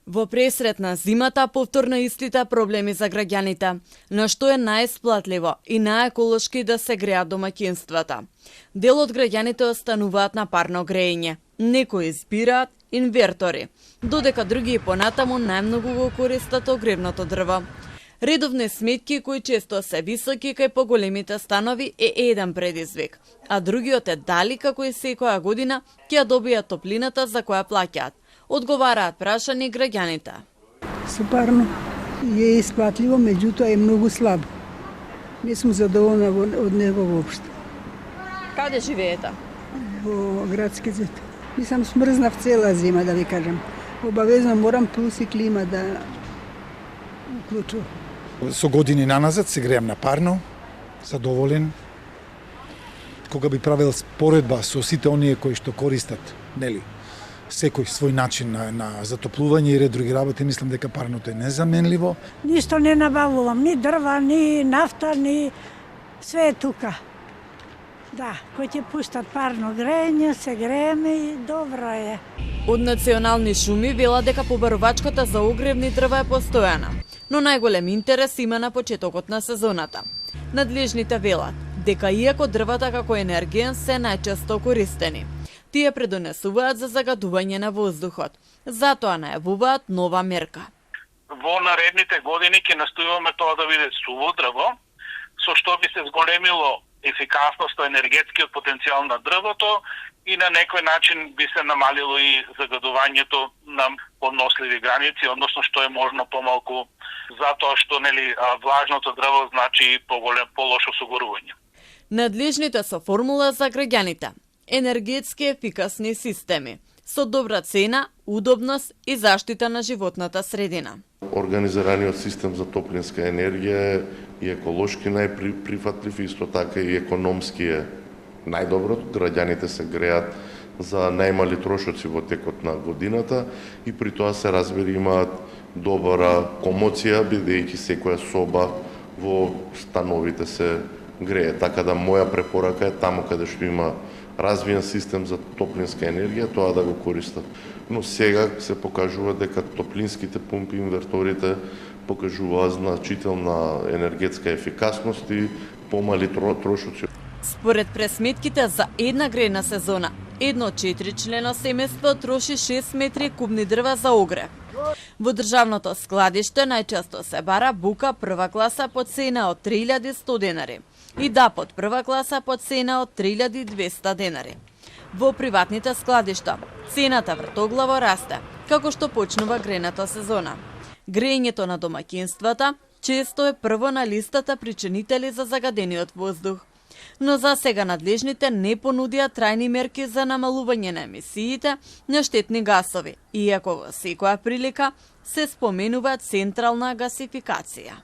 Во пресрет на зимата повторно истите проблеми за граѓаните, на што е најисплатливо и најеколошки да се греат домаќинствата. Дел од граѓаните остануваат на парно грејење, некои избираат инвертори, додека други понатаму најмногу го користат огревното дрво. Редовни сметки кои често се високи кај поголемите станови е еден предизвик, а другиот е дали како и секоја година ќе ја добијат топлината за која плаќаат. Одговараат прашани граѓаните. Супарно е исплатливо, меѓутоа е многу слабо. Не сум задоволна од него воопшто. Каде живеете? Во градски зет. Мислам смрзнав цела зима, да ви кажам. Обавезно морам плюс и клима да уклучувам. Со години наназад се греам на парно, задоволен. Кога би правил споредба со сите оние кои што користат, нели, секој свој начин на затоплување и ред други работи, мислам дека парното е незаменливо. Ништо не набавувам, ни дрва, ни нафта, ни све е тука. Да, кој ќе пуштат парно грејење, се грееме и добро е. Од национални шуми велат дека побарувачката за огревни дрва е постојана, но најголем интерес има на почетокот на сезоната. Надлежните велат дека иако дрвата како енергиен се најчесто користени, тие предонесуваат за загадување на воздухот. Затоа најавуваат нова мерка. Во наредните години ќе настојуваме тоа да биде суво дрво, со што би се зголемило ефикасноста, енергетскиот потенцијал на дрвото и на некој начин би се намалило и загадувањето на подносливи граници, односно што е можно помалку, затоа што влажното дрво значи полошо согорување. Надлежните со формула за граѓаните: енергетски ефикасни системи со добра цена, удобност и заштита на животната средина. Организираниот систем за топлинска енергија е и еколошки најприфатлив, исто така и економски е најдобро. Граѓаните се греат за најмали трошоци во текот на годината и при тоа се разбери имаат добра комоција, бидејќи секоја соба во становите се грее. Така да моја препорака е таму каде што има развиен систем за топлинска енергија, тоа да го користат. Но сега се покажува дека топлинските помпи, инверторите покажуваат значителна енергетска ефикасност и помали трошоци. Според пресметките за една грејна сезона, едно 4-члено семејство троши 6 метри кубни дрва за огрев. Во државното складиште најчесто се бара бука прва класа по цена од 3100 денари и дапот прва класа по цена од 3200 денари. Во приватните складишта цената вртоглаво расте, како што почнува грејната сезона. Грејењето на домаќинствата често е прво на листата причинители за загадениот воздух. Но за сега надлежните не понудија трајни мерки за намалување на емисиите на штетни гасови, иако во секоја прилика се споменува централна гасификација.